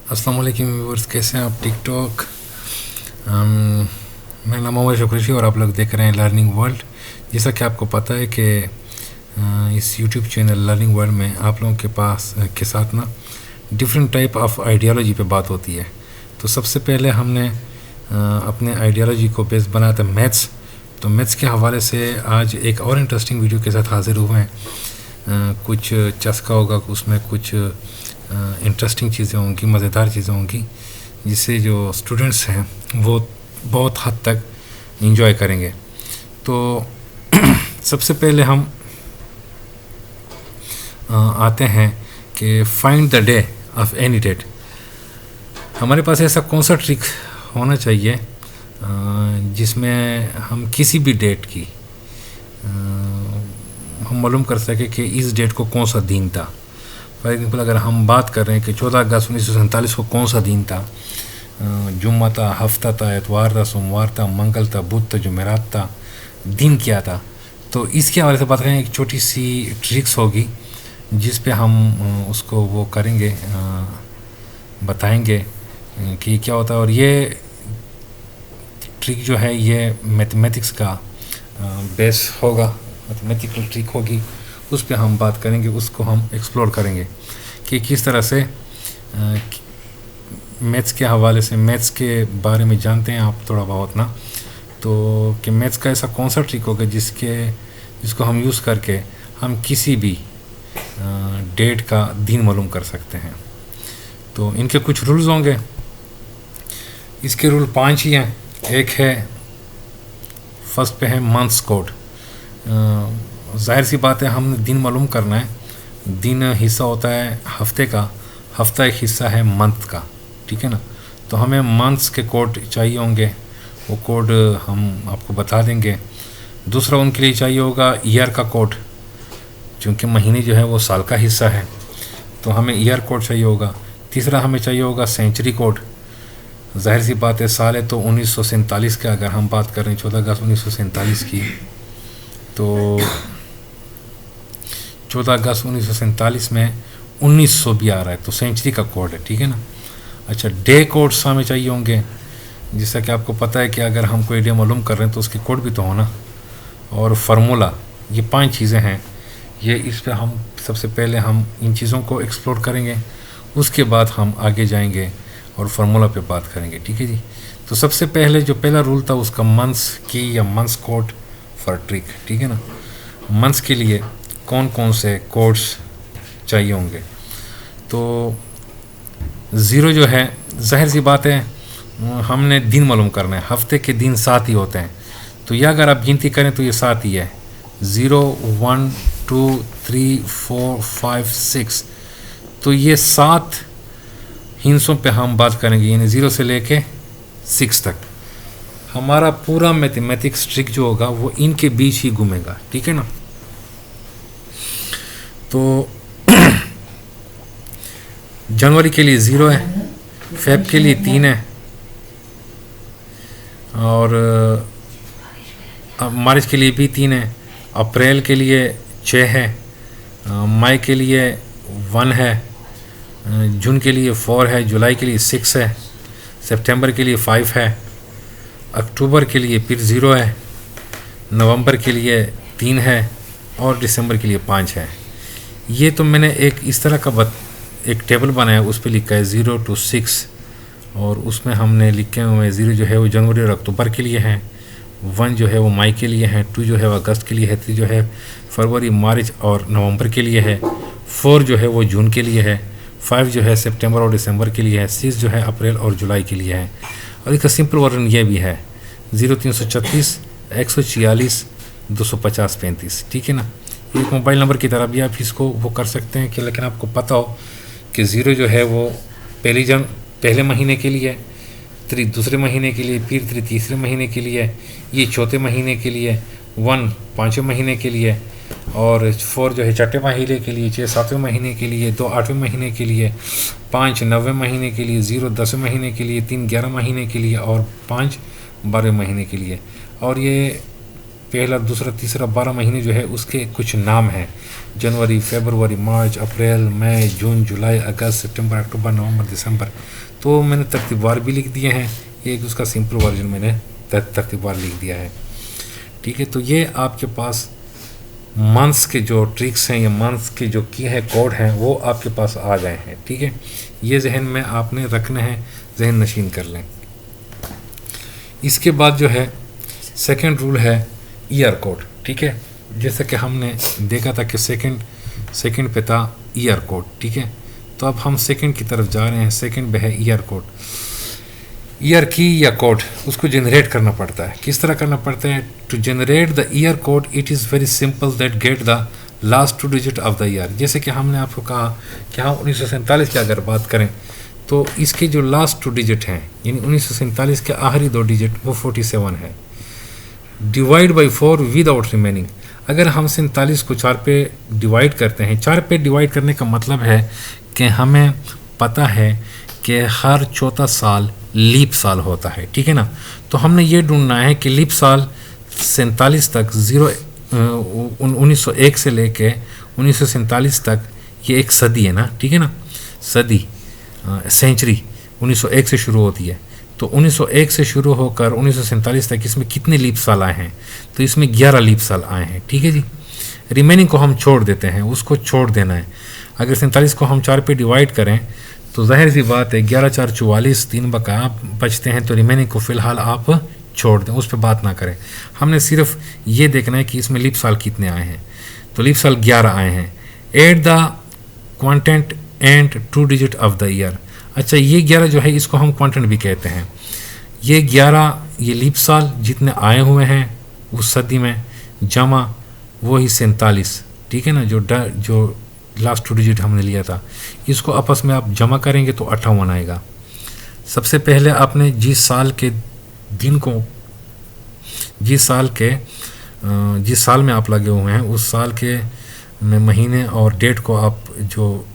अस्सलाम वालेकुम व्यूअर्स, कैसे हैं आप? टिकटॉक। मेरा नाम मोहम्मद शुक्रेशी और आप लोग देख रहे हैं लर्निंग वर्ल्ड। जैसा कि आपको पता है कि इस यूट्यूब चैनल लर्निंग वर्ल्ड में आप लोगों के पास के साथ ना डिफरेंट टाइप ऑफ आइडियोलॉजी पे बात होती है। तो सबसे पहले हमने अपने आइडियोलॉजी को बेस बनाया था मैथ्स। तो मैथ्स के हवाले से आज एक और इंटरेस्टिंग वीडियो के साथ हाज़िर हुए हैं। कुछ चस्का होगा, उसमें कुछ इंटरेस्टिंग चीज़ें होंगी, मज़ेदार चीज़ें होंगी, जिससे जो स्टूडेंट्स हैं वो बहुत हद तक इंजॉय करेंगे। तो सबसे पहले हम आते हैं कि find the day of any date. हमारे पास ऐसा कौन सा ट्रिक होना चाहिए जिसमें हम किसी भी डेट की हम मालूम कर सके कि इस डेट को कौन सा दिन था। फॉर एग्जाम्पल, अगर हम बात कर रहे हैं कि 14 अगस्त 1947 को कौन सा दिन था, जुम्मा था, हफ्ता था, एतवार था, सोमवार था, मंगल था, बुध था, जुमेरात था, दिन क्या था। तो इसके हवाले से बात करें, एक छोटी सी ट्रिक्स होगी जिस पे हम उसको वो करेंगे, बताएंगे कि क्या होता है। और ये ट्रिक जो है ये मैथमेटिक्स का बेस होगा, मैथमेटिकल ट्रिक होगी, उस पे हम बात करेंगे, उसको हम एक्सप्लोर करेंगे कि किस तरह से मैथ्स के हवाले से, मैथ्स के बारे में जानते हैं आप थोड़ा बहुत ना, तो कि मैथ्स का ऐसा कौन सा ट्रिक होगा जिसको हम यूज़ करके हम किसी भी डेट का दिन मालूम कर सकते हैं। तो इनके कुछ रूल्स होंगे। इसके रूल 5 ही हैं। एक है, फर्स्ट पे है मंथ्स कोड। जाहिर सी बात है, हमने दिन मालूम करना है। दिन हिस्सा होता है हफ्ते का, हफ्ता एक हिस्सा है मंथ का, ठीक है ना। तो हमें मंथ्स के कोड चाहिए होंगे, वो कोड हम आपको बता देंगे। दूसरा उनके लिए चाहिए होगा ईयर का कोड, क्योंकि महीने जो है वो साल का हिस्सा है, तो हमें ईयर कोड चाहिए होगा। तीसरा हमें चाहिए होगा सेंचुरी कोड। जाहिर सी बात है, साल है तो 1947 का, अगर हम बात कर रहे हैं 14 अगस्त 1947 की, तो 14 अगस्त 1947 में 1900 भी आ रहा है, तो सेंचुरी का कोड है, ठीक है ना। अच्छा, डे कोड्स हमें चाहिए होंगे, जैसा कि आपको पता है कि अगर हम कोई डे मालूम कर रहे हैं तो उसके कोड भी तो होना। और फार्मूला, ये 5 चीज़ें हैं। ये इस पर हम सबसे पहले हम इन चीज़ों को एक्सप्लोर करेंगे, उसके बाद हम आगे जाएंगे और फार्मूला पे बात करेंगे, ठीक है जी। तो सबसे पहले जो पहला रूल था उसका मंथ्स की या मंथ्स कोड फॉर ट्रिक, ठीक है ना। मंथ्स के लिए कौन कौन से कोड्स चाहिए होंगे। तो ज़ीरो जो है, जाहिर सी बात है, हमने दिन मालूम करना है। हफ्ते के दिन 7 ही होते हैं, तो यह अगर आप गिनती करें तो ये 7 ही है। 0 1 2 3 4 5 6, तो ये 7 हिस्सों पे हम बात करेंगे, यानी 0 से लेके 6 तक। हमारा पूरा मैथमेटिक्स ट्रिक जो होगा वो इनके बीच ही घूमेगा, ठीक है ना। तो जनवरी के लिए 0 है, फेब के लिए 3 है, और मार्च के लिए भी 3 है, अप्रैल के लिए 6 है, मई के लिए 1 है, जून के लिए 4 है, जुलाई के लिए 6 है, सितंबर के लिए 5 है, अक्टूबर के लिए फिर 0 है, नवंबर के लिए 3 है, और दिसंबर के लिए 5 है। ये तो मैंने एक इस तरह का एक टेबल बनाया, उस पर लिखा है 0 to 6, और उसमें हमने लिखे हुए 0 जो है वो जनवरी और अक्टूबर के लिए है, 1 जो है वो मई के लिए है, 2 जो है वो अगस्त के लिए है, 3 जो है फरवरी, मार्च और नवंबर के लिए है, 4 जो है वो जून के लिए है, 5 जो है सितंबर और दिसंबर के लिए है, 6 जो है अप्रैल और जुलाई के लिए है। और इसका सिंपल वर्जन ये भी है 0 336 146 250 35, ठीक है ना। एक मोबाइल नंबर की तरह भी आप इसको वो कर सकते हैं कि, लेकिन आपको पता हो कि 0 जो है वो पहले महीने के लिए, 3 दूसरे महीने के लिए, फिर 3 तीसरे महीने के लिए, ये चौथे महीने के लिए, 1 पाँचवें महीने के लिए, और 4 जो है छठे महीने के लिए, 6 7वें महीने के लिए, 2 8वें महीने के लिए, 5 9वें महीने के लिए, 0 10वें महीने के लिए, 3 11 महीने के लिए, और 5 12वें महीने के लिए। और ये पहला दूसरा तीसरा 12 महीने जो है उसके कुछ नाम हैं, जनवरी, फरवरी, मार्च, अप्रैल, मई, जून, जुलाई, अगस्त, सितंबर, अक्टूबर, नवंबर, दिसंबर। तो मैंने तरतीबवार भी लिख दिए हैं, एक उसका सिंपल वर्जन मैंने तरतीबवार लिख दिया है। ठीक है, तो ये आपके पास मंथ्स के जो ट्रिक्स हैं या मंथ्स के जो की है कोड हैं वो आपके पास आ गए हैं। ठीक है, ये जहन में आपने रखना है, जहन नशीन कर लें। इसके बाद जो है सेकंड रूल है ईयर कोड। ठीक है, जैसा कि हमने देखा था कि सेकंड पे था ईयर कोड। ठीक है, तो अब हम सेकंड की तरफ जा रहे हैं। सेकंड पे है ईयर कोड। ईयर की या कोड उसको जनरेट करना पड़ता है। किस तरह करना पड़ता है? To generate the year code it is very simple that get the last 2 digit of the year. जैसे कि हमने आपको कहा कि हम 1947 की अगर बात करें तो इसके जो लास्ट 2 डिजिट हैं यानी 1947 के आखिरी 2 डिजिट वो 47 है। Divide by 4 without remaining. अगर हम 47 को 4 पे डिवाइड करते हैं, 4 पे डिवाइड करने का मतलब है कि हमें पता है कि हर चौथा साल लीप साल होता है। ठीक है ना, तो हमने ये ढूंढना है कि लीप साल 47 तक 1901 से लेके 1947 तक ये एक सदी है ना। ठीक है ना, सदी सेंचुरी 1901 से शुरू होती है, तो 1901 से शुरू होकर 1947 तक इसमें कितने लीप साल आए हैं? तो इसमें 11 लीप साल आए हैं। ठीक है जी, रिमेनिंग को हम छोड़ देते हैं, उसको छोड़ देना है। अगर 47 को हम 4 पे डिवाइड करें तो जाहिर सी बात है 11 4 44 3 बकाया बचते हैं, तो रिमेनिंग को फ़िलहाल आप छोड़ दें, उस पर बात ना करें। हमने सिर्फ ये देखना है कि इसमें लीप साल कितने आए हैं। तो लीप साल 11 आए हैं। Add the quotient and 2 digit of the year. अच्छा, ये 11 जो है इसको हम क्वांटेंट भी कहते हैं। ये 11 ये लीप साल जितने आए हुए हैं उस सदी में जमा वही 47। ठीक है ना, जो लास्ट 2 डिजिट हमने लिया था, इसको आपस में आप जमा करेंगे तो 58 आएगा। सबसे पहले आपने जिस साल के दिन को जिस साल में आप लगे हुए हैं उस साल के में महीने और डेट को आप जो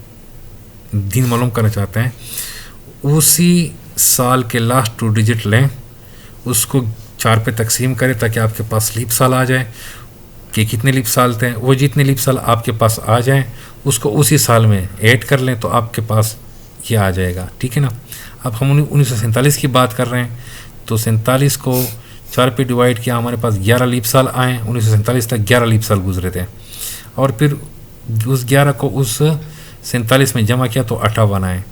दिन मालूम करना चाहते हैं उसी साल के लास्ट 2 डिजिट लें, उसको 4 पे तकसीम करें ताकि आपके पास लीप साल आ जाए कि कितने लीप साल थे। वो जितने लीप साल आपके पास आ जाएं उसको उसी साल में ऐड कर लें तो आपके पास ये आ जाएगा। ठीक है ना, अब हम 1947 की बात कर रहे हैं तो 47 को 4 पे डिवाइड किया, हमारे पास 11 लीप साल आए। 1947 तक 11 लीप साल गुजरे थे और फिर उस 11 को उस 47 में जमा किया तो 58 आए।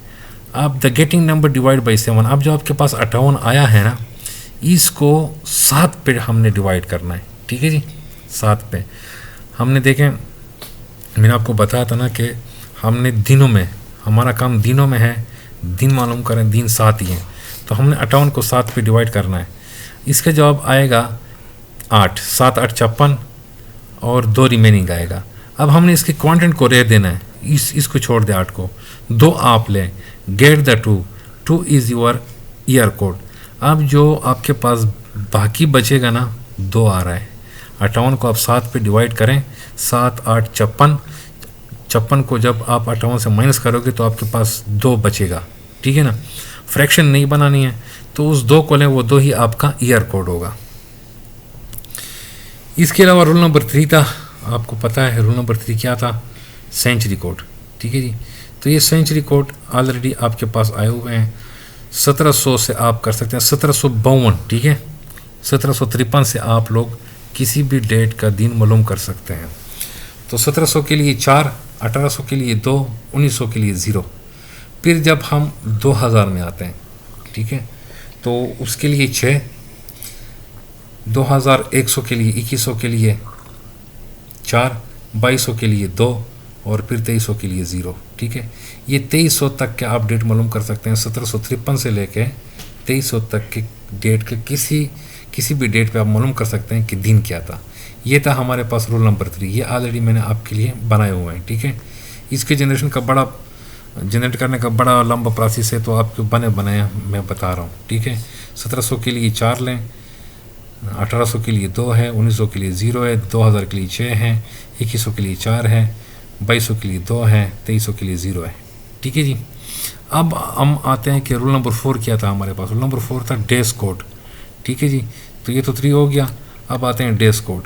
अब the getting number divide by 7। अब जो आपके पास 58 आया है ना, इसको 7 पे हमने डिवाइड करना है। ठीक है जी, 7 पे हमने देखें, मैंने आपको बताया था ना कि हमने दिनों में, हमारा काम दिनों में है, दिन मालूम करें, दिन 7 ही हैं, तो हमने 58 को 7 पे डिवाइड करना है। इसका जवाब आएगा 8, 7 8 56 और 2 रिमेनिंग आएगा। अब हमने इसके क्वांटेंट को रह देना है, इसको छोड़ दे 8 को, 2 आप लें, get the 2 is your year code. अब जो आपके पास बाकी बचेगा ना 2 आ रहा है, 58 को आप 7 पे डिवाइड करें, 7 8 56 को जब आप 58 से माइनस करोगे तो आपके पास 2 बचेगा। ठीक है ना, फ्रैक्शन नहीं बनानी है तो उस 2 को लें, वो 2 ही आपका ईयर कोड होगा। इसके अलावा रूल नंबर 3 था, आपको पता है रूल नंबर 3 क्या था? Century code. ठीक है जी, तो ये सेंचुरी कोड ऑलरेडी आपके पास आए हुए हैं। 1700 से आप कर सकते हैं 1752। ठीक है, 1753 से आप लोग किसी भी डेट का दिन मालूम कर सकते हैं। तो 1700 के लिए 4, 1800 के लिए 2, 1900 के लिए 0। फिर जब हम 2000 में आते हैं, ठीक है, तो उसके लिए 6, 2100 के लिए, 2100 के लिए 4, 2200 के लिए 2 और फिर 2300 के लिए 0। ठीक है, ये 2300 तक के आप डेट मालूम कर सकते हैं। 1753 से लेके 2300 तक के डेट के किसी भी डेट पे आप मालूम कर सकते हैं कि दिन क्या था। ये था हमारे पास रूल नंबर 3, ये ऑलरेडी मैंने आपके लिए बनाए हुए हैं। ठीक है, इसके जनरेट करने का बड़ा लंबा प्रोसेस है, तो आपको बनाया मैं बता रहा हूँ। ठीक है, 1700 के लिए 4 लें, 1800 के लिए 2 है, 1900 के लिए 0 है, 2000 के लिए 6 है, 2100 के लिए 4 है, 2200 के लिए 2 है, 2300 के लिए 0 है। ठीक है जी, अब हम आते हैं कि रूल नंबर 4 क्या था हमारे पास। रूल नंबर 4 था डेज कोड। ठीक है जी, तो ये तो 3 हो गया। अब आते हैं डेज कोड।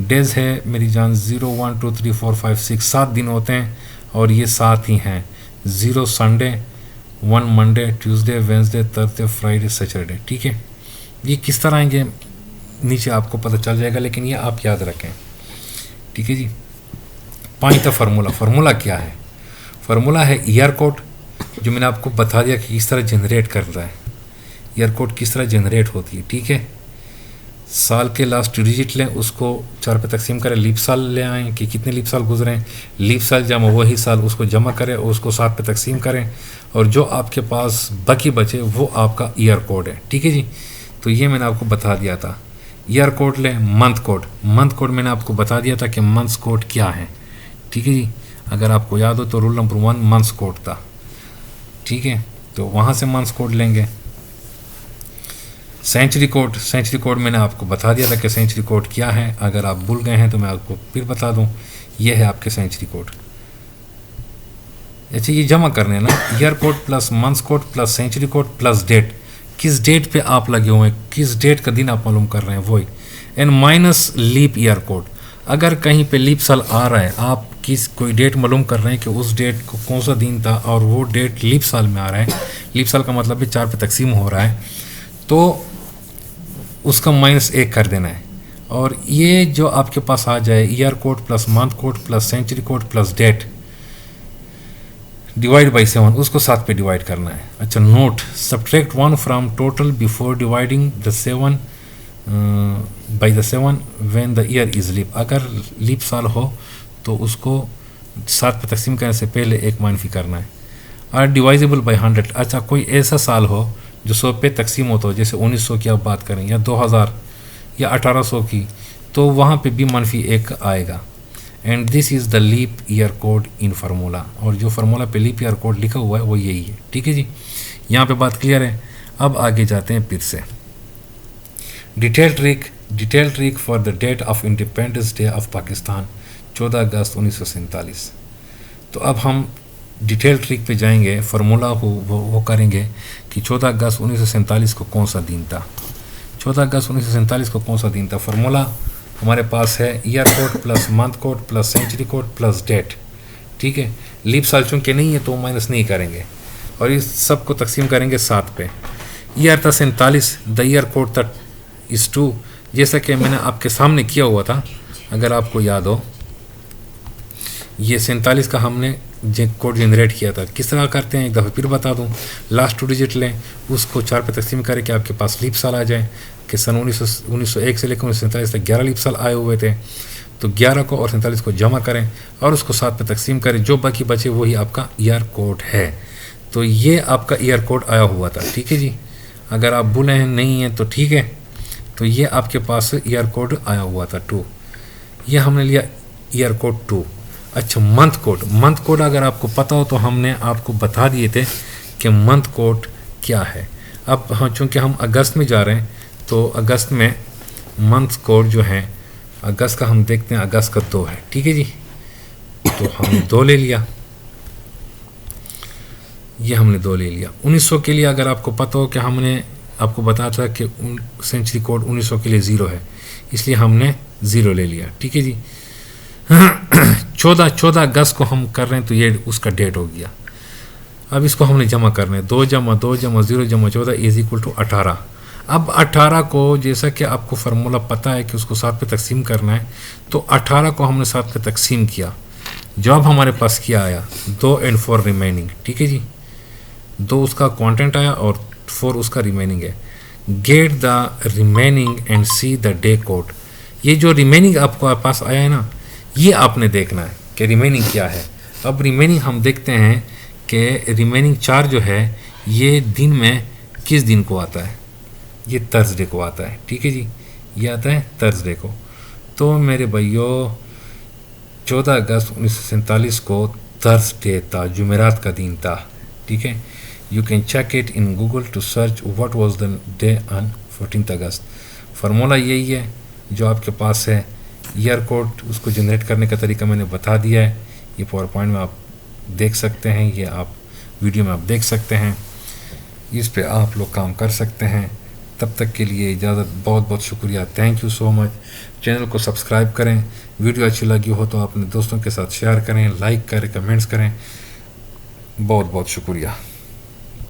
डेज है मेरी जान 0 1 2 3 4 5 6 7 दिन होते हैं और ये 7 ही हैं। 0 Sunday, 1 Monday, Tuesday, Wednesday, Thursday, Friday, Saturday. ठीक है, ये किस तरह आएंगे नीचे आपको पता चल जाएगा, लेकिन ये आप याद रखें। ठीक है जी। पाई था फार्मूला क्या है? फार्मूला है ईयर कोड, जो मैंने आपको बता दिया कि किस तरह जनरेट करता है। ईयर कोड किस तरह जनरेट होती है। ठीक है, साल के लास्ट डिजिट लें, उसको 4 पे तकसीम करें, लीप साल ले आएँ कि कितने लीप साल गुजरे हैं, लीप साल जमा वही साल उसको जमा करें और उसको 7 पे तकसीम करें, और जो आपके पास बाकी बचे वो आपका ईयर कोड है। ठीक है जी। तो ये मैंने आपको बता दिया था। ईयर कोड लें। मंथ कोड मैंने आपको बता दिया था कि मंथ्स कोड क्या है। ठीक है जी। अगर आपको याद हो तो रूल नंबर 1 मंथ्स कोड था। ठीक है, तो वहाँ से मंथ्स कोड लेंगे। सेंचुरी कोड मैंने आपको बता दिया था कि सेंचुरी कोड क्या है। अगर आप भूल गए हैं तो मैं आपको फिर बता दूं, ये है आपके सेंचुरी कोड। अच्छा, ये जमा करने हैं ना, year code plus months code plus century code plus date. किस डेट पे आप लगे हुए हैं, किस डेट का दिन आप मालूम कर रहे हैं, वही, and minus leap year code. अगर कहीं पे लीप साल आ रहा है, आप कोई डेट मालूम कर रहे हैं कि उस डेट को कौन सा दिन था और वो डेट लीप साल में आ रहा है, लीप साल का मतलब है 4 पे तकसीम हो रहा है, तो उसका -1 कर देना है। और ये जो आपके पास आ जाए year code plus month code plus century code plus date divide by 7, उसको 7 पे डिवाइड करना है। अच्छा, note, subtract 1 from total before dividing the 7 by the 7 when the year is leap. अगर लीप साल हो तो उसको 7 पे तकसीम करने से पहले 1 माइनफी करना है। और डिवाइजेबल बाई 100। अच्छा, कोई ऐसा साल हो जो 100 पे तकसीम होता हो, जैसे 1900 की आप बात करें या 2000 या 1800 की, तो वहाँ पे भी -1 आएगा। And this is the leap year code in formula. और जो फार्मूला पे लीप ईयर कोड लिखा हुआ है वो यही है। ठीक है जी, यहाँ पे बात क्लियर है। अब आगे जाते हैं फिर से। Detail trick for the date of independence day of Pakistan 14 अगस्त 1947। तो अब हम डिटेल ट्रिक पे जाएंगे, फार्मूला वो करेंगे कि 14 अगस्त 1947 को कौन सा दिन था। 14 अगस्त 1947 को कौन सा दिन था। फार्मूला हमारे पास है year code plus month code plus century code plus date. ठीक है, लीप साल चूँकि नहीं है तो माइनस नहीं करेंगे और इस सब को तकसीम करेंगे 7 पे। ईयर था 47, द ईयर कोड था इस 2, जैसा कि मैंने आपके सामने किया हुआ था, अगर आपको याद हो। ये 47 का हमने कोड जनरेट किया था। किस तरह करते हैं एक दफ़ा फिर बता दूं। लास्ट 2 डिजिट लें, उसको 4 पे तकसीम करें कि आपके पास लीप साल आ जाए, कि सन 1901 से लेकर 1947 तक 11 लीप साल आए हुए थे। तो 11 को और 47 को जमा करें और उसको 7 पे तकसीम करें, जो बाकी बचे वही आपका ईयर कोड है। तो ये आपका ईयर कोड आया हुआ था। ठीक है जी, अगर आप भूले हैं नहीं है तो ठीक है। तो ये आपके पास ईयर कोड आया हुआ था 2, ये हमने लिया ईयर कोड 2। अच्छा, मंथ कोड अगर आपको पता हो तो हमने आपको बता दिए थे कि मंथ कोड क्या है। अब हाँ, चूँकि हम अगस्त में जा रहे हैं तो अगस्त में मंथ कोड जो है अगस्त का हम देखते हैं, अगस्त का 2 है। ठीक है जी, तो हमने 2 ले लिया, ये हमने 2 ले लिया। 1900 के लिए अगर आपको पता हो कि हमने आपको बताया था कि सेंचुरी कोड 1900 के लिए 0 है, इसलिए हमने 0 ले लिया। ठीक है जी। 14 अगस्त को हम कर रहे हैं तो ये उसका डेट हो गया। अब इसको हमने जमा करना है, 2 जमा 2 जमा 0 जमा 14 इज इक्वल टू 18। अब 18 को, जैसा कि आपको फार्मूला पता है कि उसको 7 पे तकसीम करना है, तो 18 को हमने 7 पे तकसीम किया। जवाब हमारे पास क्या आया, 2 एंड 4 रिमेनिंग। ठीक है जी, 2 उसका क्वांटेंट आया और 4 उसका रिमेनिंग है। Get the remaining and see the day code. ये जो रिमेनिंग आपको पास आया है ना, ये आपने देखना है कि रिमेनिंग क्या है। अब रिमेनिंग हम देखते हैं कि रिमेनिंग 4 जो है ये दिन में किस दिन को आता है, ये थर्सडे को आता है। ठीक है जी, ये आता है थर्सडे को। तो मेरे भाइयों 14 अगस्त 1947 को थर्सडे था, जुमेरात का दिन था। ठीक है, you can check it in Google to search what was the day on 14 अगस्त। फार्मूला यही है जो आपके पास है। ईयर कोड उसको जनरेट करने का तरीका मैंने बता दिया है, ये पावर पॉइंट में आप देख सकते हैं, ये आप वीडियो में आप देख सकते हैं, इस पे आप लोग काम कर सकते हैं। तब तक के लिए इजाज़त, बहुत बहुत शुक्रिया, thank you so much. Channel को सब्सक्राइब करें, वीडियो अच्छी लगी हो तो अपने दोस्तों के साथ शेयर करें, लाइक करें, कमेंट्स करें। बहुत बहुत शुक्रिया।